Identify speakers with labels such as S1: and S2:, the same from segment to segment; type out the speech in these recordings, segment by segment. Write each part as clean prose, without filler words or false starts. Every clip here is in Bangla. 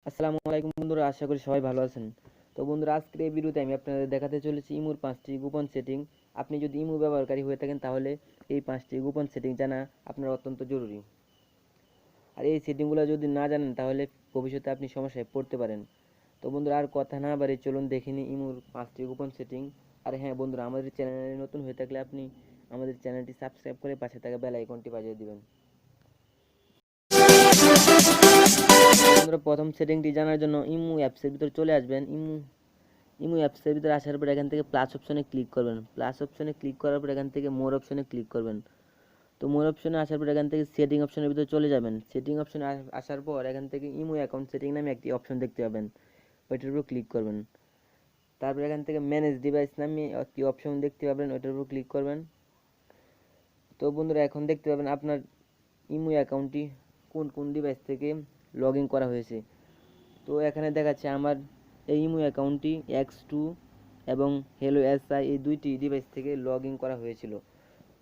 S1: আসসালামু আলাইকুম বন্ধুরা, আশা করি সবাই ভালো আছেন। তো বন্ধুরা, আজকের এই ভিডিওতে আমি আপনাদের দেখাতে চলেছি ইমুর 5টি গোপন সেটিং। আপনি যদি ইমু ব্যবহারকারী হয়ে থাকেন তাহলে এই 5টি গোপন সেটিং জানা আপনার অত্যন্ত জরুরি। আর এই সেটিংগুলো যদি না জানেন তাহলে ভবিষ্যতে আপনি সমস্যায় পড়তে পারেন। তো বন্ধুরা, আর কথা না বাড়িয়ে চলুন দেখে নিই ইমুর 5টি গোপন সেটিং। আর হ্যাঁ বন্ধুরা, আমাদের চ্যানেলে নতুন হয়ে থাকলে আপনি আমাদের চ্যানেলটি সাবস্ক্রাইব করে পাশে থাকা বেল আইকনটি বাজিয়ে দিবেন। বন্ধুরা, প্রথম সেটিংটি জানার জন্য ইমু অ্যাপসের ভিতর চলে আসবেন। ইমো অ্যাপসের ভিতরে আসার পর এখান থেকে প্লাস অপশনে ক্লিক করবেন। প্লাস অপশনে ক্লিক করার পর এখান থেকে মোর অপশনে ক্লিক করবেন। তো মোর অপশনে আসার পর এখান থেকে সেটিং অপশনের ভিতরে চলে যাবেন। সেটিং অপশনে আসার পর এখান থেকে ইমো অ্যাকাউন্ট সেটিং নামে একটি অপশন দেখতে পাবেন, ওইটার উপর ক্লিক করবেন। তারপর এখান থেকে ম্যানেজ ডিভাইস নামে একটি অপশন দেখতে পাবেন, ওইটার উপর ক্লিক করবেন। তো বন্ধুরা, এখন দেখতে পাবেন আপনার ইমো অ্যাকাউন্টটি কোন কোন ডিভাইস থেকে লগ ইন করা হয়েছে। তো এখানে দেখাচ্ছে আমার এই ইমো অ্যাকাউন্টটি X2 এবং হ্যালো SI এই দুইটি ডিভাইস থেকে লগ ইন করা হয়েছিল।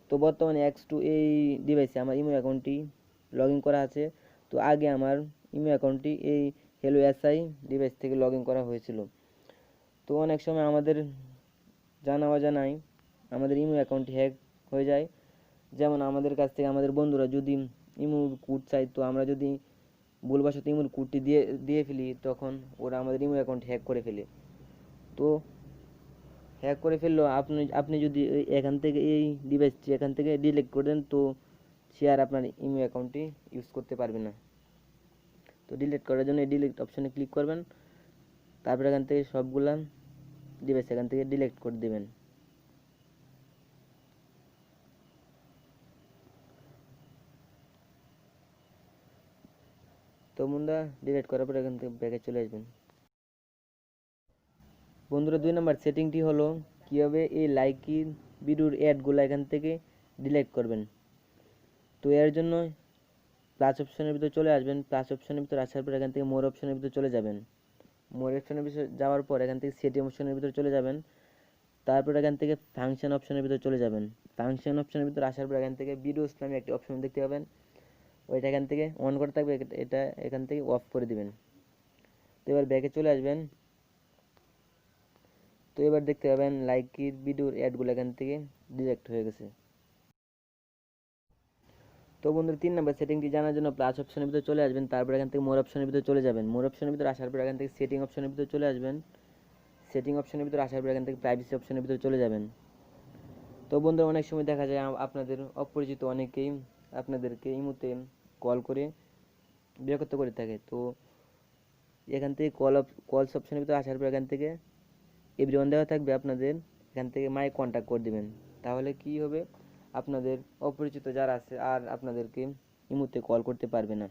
S1: তো বর্তমানে X2 এই ডিভাইসে আমার ইমো অ্যাকাউন্টটি লগ ইন করা আছে। তো আগে আমার ইমো অ্যাকাউন্টটি এই হ্যালো SI ডিভাইস থেকে লগ ইন করা হয়েছিল। তো অনেক সময় আমাদের জানা অজানায় আমাদের ইমো অ্যাকাউন্টটি হ্যাক হয়ে যায়। যেমন আমাদের কাছ থেকে আমাদের বন্ধুরা যদি ইমো কোড চাই, তো আমরা যদি ভুলবশত ইমোর কোডটি দিয়ে ফেলি, তখন ওরা আমাদের ইমো অ্যাকাউন্ট হ্যাক করে ফেলে। তো হ্যাক করে ফেললো, আপনি যদি এখান থেকে এই ডিভাইসটি এখান থেকে ডিলিট করে দেন, তো সে আর আপনার ইমো অ্যাকাউন্টটি ইউজ করতে পারবে না। তো ডিলিট করার জন্য এই ডিলিট অপশনে ক্লিক করবেন। তারপর এখান থেকে সবগুলা ডিভাইস এখান থেকে ডিলিট করে দেবেন। তো বন্ধুরা, ডিলিট করার পর এখান থেকে ব্যাকে চলে আসবেন। বন্ধুরা, 2 নম্বর সেটিংটি হলো কীভাবে এই লাইকি ভিডিওর অ্যাডগুলো এখান থেকে ডিলিট করবেন। তো এর জন্য প্লাস অপশনের ভিতরে চলে আসবেন। প্লাস অপশনের ভিতরে আসার পর এখান থেকে মোর অপশনের ভিতরে চলে যাবেন। মোর অপশনের ভিতরে যাওয়ার পর এখান থেকে সেটিং অপশনের ভিতরে চলে যাবেন। তারপর এখান থেকে ফাংশন অপশনের ভিতরে চলে যাবেন। ফাংশন অপশনের ভিতরে আসার পর এখান থেকে ভিডিওস নামে একটি অপশন দেখতে পাবেন, ওইটা এখান থেকে অন করে থাকবে, এটা এখান থেকে অফ করে দিবেন। তো এবার ব্যাকে চলে আসবেন। তো এবার দেখতে পাবেন লাইকির ভিডিওর অ্যাডগুলো এখান থেকে ডিরেক্ট হয়ে গেছে। তো বন্ধুরা, 3 নম্বর সেটিংটি জানার জন্য প্লাস অপশনের ভিতরে চলে আসবেন। তারপর এখান থেকে মোর অপশনের ভিতরে চলে যাবেন। মোর অপশনের ভিতরে আসার পর এখান থেকে সেটিং অপশনের ভিতরে চলে আসবেন। সেটিং অপশনের ভিতরে আসার পর এখান থেকে প্রাইভেসি অপশনের ভিতরে চলে যাবেন। তো বন্ধুরা, অনেক সময় দেখা যায় আপনাদের অপরিচিত অনেকেই আপনাদেরকে ইমোতে কল করে বিরক্ত করে থাকে। তো এখান থেকে কলস অপশনের ভিতরে আসার পর এখান থেকে এভরিওয়ান দেওয়া থাকবে, আপনাদের এখান থেকে মাই কন্ট্যাক্ট করে দিবেন। তাহলে কি হবে, আপনাদের অপরিচিত যারা আছে আর আপনাদেরকে ইমোতে কল করতে পারবে না।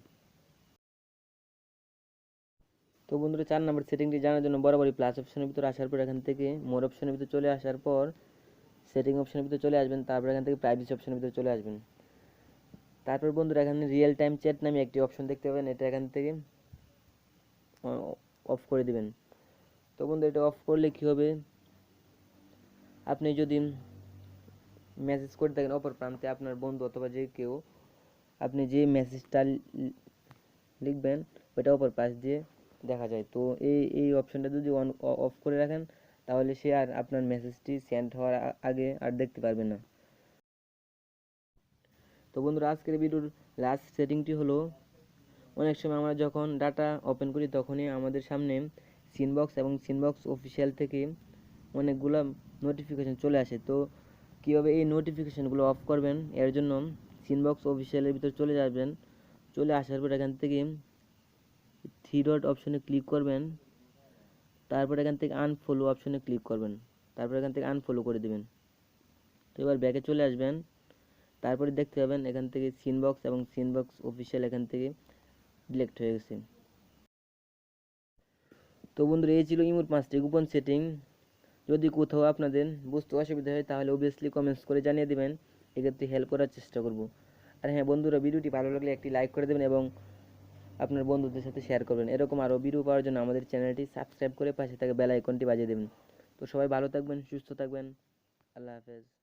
S1: তো বন্ধুরা, 4 নম্বর সেটিংটি জানার জন্য বরাবরই প্লাস অপশনের ভিতরে আসার পর এখান থেকে মোর অপশনের ভিতরে চলে আসার পর সেটিং অপশনের ভিতরে চলে আসবেন। তারপর এখান থেকে প্রাইভেসি অপশনের ভিতরে চলে আসবেন। তারপর বন্ধুরা, এখানে রিয়েল টাইম চ্যাট নামে একটি অপশন দেখতে পাবেন, এটা এখান থেকে অফ করে দিবেন। তো বন্ধু, এটা অফ করলে কি হবে, আপনি যদি মেসেজ করে থাকেন অপর প্রান্তে আপনার বন্ধু অথবা যে কেউ, আপনি যে মেসেজটা লিখবেন ওইটা অপর পাশ দিয়ে দেখা যায়। তো এই অপশনটা যদি অফ করে রাখেন, তাহলে সে আর আপনার মেসেজটি সেন্ড হওয়ার আগে আর দেখতে পারবে না। তো বন্ধুরা, আজকের ভিডিওর লাস্ট সেটিংটি হলো, অনেক সময় আমরা যখন ডাটা ওপেন করি তখনই আমাদের সামনে সিনবক্স এবং সিনবক্স অফিসিয়াল থেকে অনেকগুলো নোটিফিকেশন চলে আসে। তো কীভাবে এই নোটিফিকেশানগুলো অফ করবেন, এর জন্য সিনবক্স অফিসিয়ালের ভিতর চলে যাবেন। চলে আসার পর এখান থেকে থ্রি ডট অপশনে ক্লিক করবেন। তারপর এখান থেকে আনফলো অপশনে ক্লিক করবেন। তারপর এখান থেকে আনফলো করে দেবেন। তো এবার ব্যাকে চলে আসবেন। তারপরে দেখতে পাবেন এখান থেকে সিনবক্স এবং সিনবক্স অফিসিয়াল এখান থেকে ডিলেক্ট হয়ে গেছে। তো বন্ধুরা, এই ছিল ইমোর 5টি গোপন সেটিং। যদি কোথাও আপনাদের বুঝতে অসুবিধা হয় তাহলে অবভিয়াসলি কমেন্টস করে জানিয়ে দেবেন, এক্ষেত্রে হেল্প করার চেষ্টা করব। আর হ্যাঁ বন্ধুরা, ভিডিওটি ভালো লাগলে একটি লাইক করে দেবেন এবং আপনার বন্ধুদের সাথে শেয়ার করবেন। এরকম আরও ভিডিও পাওয়ার জন্য আমাদের চ্যানেলটি সাবস্ক্রাইব করে পাশে থাকা বেল আইকনটি বাজিয়ে দেবেন। তো সবাই ভালো থাকবেন, সুস্থ থাকবেন। আল্লাহ হাফেজ।